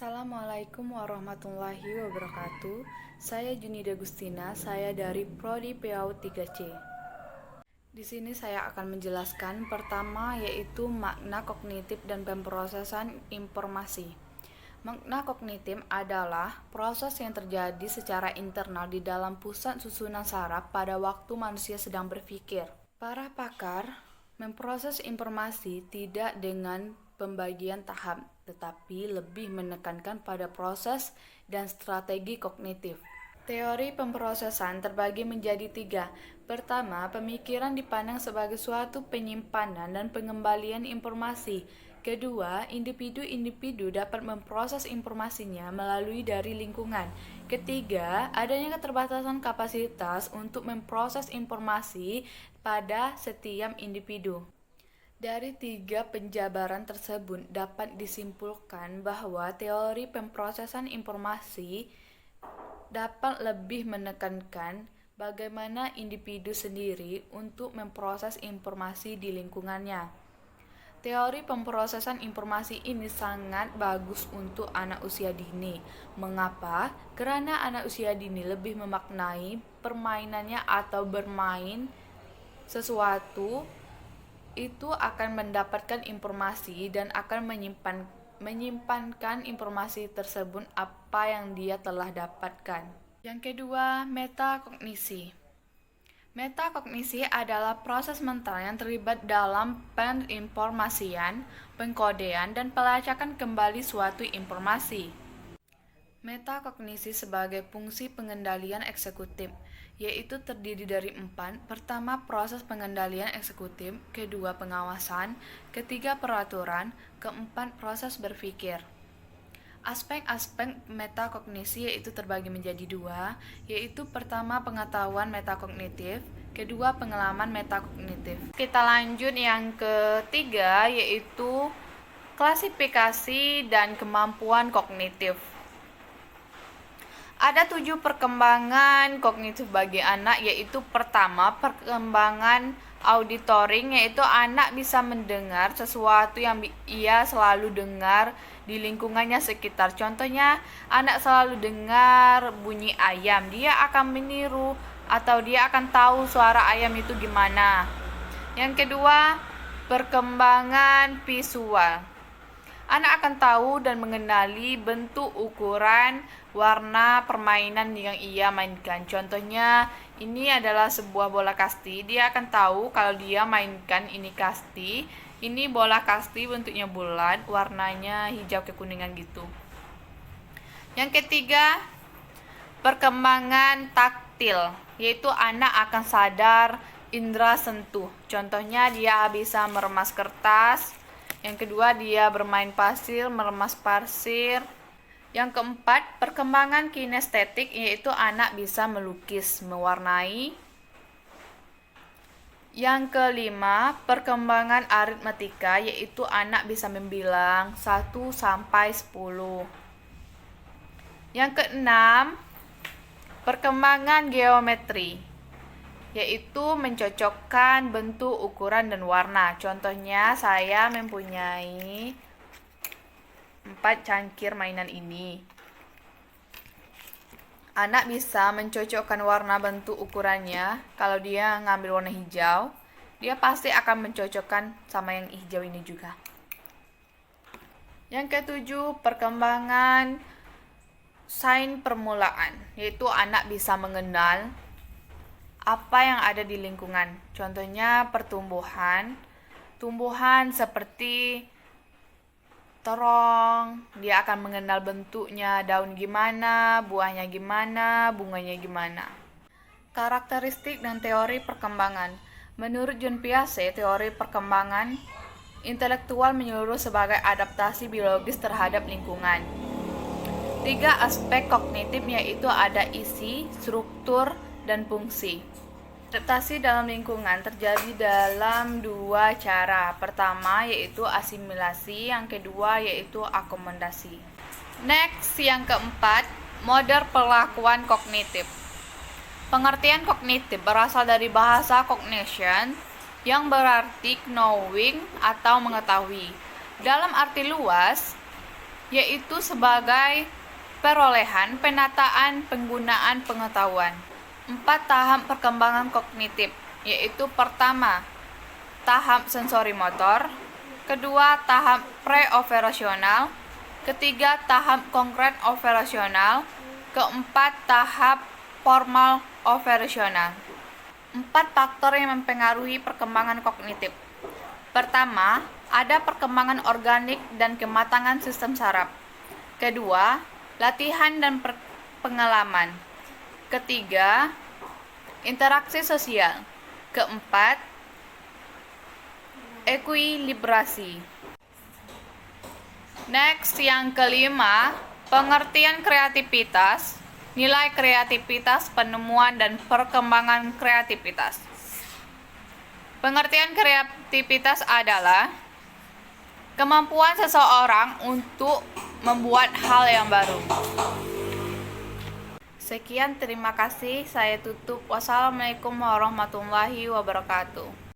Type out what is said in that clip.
Assalamualaikum warahmatullahi wabarakatuh. Saya Junida Gustina, saya dari Prodi PAUD 3C. Di sini saya akan menjelaskan pertama yaitu makna kognitif dan pemrosesan informasi. Makna kognitif adalah proses yang terjadi secara internal di dalam pusat susunan saraf pada waktu manusia sedang berpikir. Para pakar memproses informasi tidak dengan pembagian tahap, tetapi lebih menekankan pada proses dan strategi kognitif. Teori pemrosesan terbagi menjadi 3. Pertama, pemikiran dipandang sebagai suatu penyimpanan dan pengembalian informasi. Kedua, individu-individu dapat memproses informasinya melalui dari lingkungan. Ketiga, adanya keterbatasan kapasitas untuk memproses informasi pada setiap individu. Dari 3 penjabaran tersebut dapat disimpulkan bahwa teori pemrosesan informasi dapat lebih menekankan bagaimana individu sendiri untuk memproses informasi di lingkungannya. Teori pemrosesan informasi ini sangat bagus untuk anak usia dini. Mengapa? Karena anak usia dini lebih memaknai permainannya atau bermain sesuatu itu akan mendapatkan informasi dan akan menyimpankan informasi tersebut apa yang dia telah dapatkan. Yang kedua, metakognisi. Metakognisi adalah proses mental yang terlibat dalam penginformasian, pengkodean, dan pelacakan kembali suatu informasi. Metakognisi sebagai fungsi pengendalian eksekutif, yaitu terdiri dari 4. Pertama, proses pengendalian eksekutif. Kedua, pengawasan. Ketiga, peraturan. Keempat, proses berpikir. Aspek-aspek metakognisi yaitu terbagi menjadi 2, yaitu pertama, pengetahuan metakognitif. Kedua, pengalaman metakognitif. Kita lanjut yang ketiga, yaitu klasifikasi dan kemampuan kognitif. Ada 7 perkembangan kognitif bagi anak, yaitu pertama, perkembangan auditoring, yaitu anak bisa mendengar sesuatu yang ia selalu dengar di lingkungannya sekitar. Contohnya, anak selalu dengar bunyi ayam, dia akan meniru atau dia akan tahu suara ayam itu gimana. Yang kedua, perkembangan visual. Anak akan tahu dan mengenali bentuk, ukuran, warna permainan yang ia mainkan. Contohnya, ini adalah sebuah bola kasti. Dia akan tahu kalau dia mainkan ini kasti. Ini bola kasti bentuknya bulat, warnanya hijau kekuningan gitu. Yang ketiga, perkembangan taktil, yaitu anak akan sadar indera sentuh. Contohnya, dia bisa meremas kertas. Yang kedua, dia bermain pasir, meremas pasir. Yang keempat, perkembangan kinestetik, yaitu anak bisa melukis, mewarnai. Yang kelima, perkembangan aritmetika, yaitu anak bisa membilang 1 sampai 10. Yang keenam, perkembangan geometri, yaitu mencocokkan bentuk, ukuran, dan warna. Contohnya, saya mempunyai 4 cangkir mainan ini. Anak bisa mencocokkan warna, bentuk, ukurannya. Kalau dia ngambil warna hijau, dia pasti akan mencocokkan sama yang hijau ini juga. Yang ketujuh, perkembangan sains permulaan, yaitu anak bisa mengenal apa yang ada di lingkungan. Contohnya, tumbuhan seperti terong, dia akan mengenal bentuknya, daun gimana, buahnya gimana, bunganya gimana. Karakteristik dan teori perkembangan. Menurut John Piaget, teori perkembangan intelektual menyeluruh sebagai adaptasi biologis terhadap lingkungan. 3 aspek kognitif, yaitu ada isi, struktur, dan fungsi. Adaptasi dalam lingkungan terjadi dalam 2 cara. Pertama, yaitu asimilasi. Yang kedua, yaitu akomodasi. Next, yang keempat, model perlakuan kognitif. Pengertian kognitif berasal dari bahasa cognition, yang berarti knowing atau mengetahui. Dalam arti luas, yaitu sebagai perolehan, penataan, penggunaan pengetahuan. 4 tahap perkembangan kognitif, yaitu pertama, tahap sensori motor, kedua, tahap pre-operasional, ketiga, tahap konkret operasional, keempat, tahap formal operasional. 4 faktor yang mempengaruhi perkembangan kognitif. Pertama, ada perkembangan organik dan kematangan sistem saraf. Kedua, latihan dan pengalaman. Ketiga, interaksi sosial. Keempat, ekuilibrasi. Next, yang kelima, pengertian kreativitas, nilai kreativitas, penemuan dan perkembangan kreativitas. Pengertian kreativitas adalah kemampuan seseorang untuk membuat hal yang baru. Sekian, terima kasih. Saya tutup. Wassalamualaikum warahmatullahi wabarakatuh.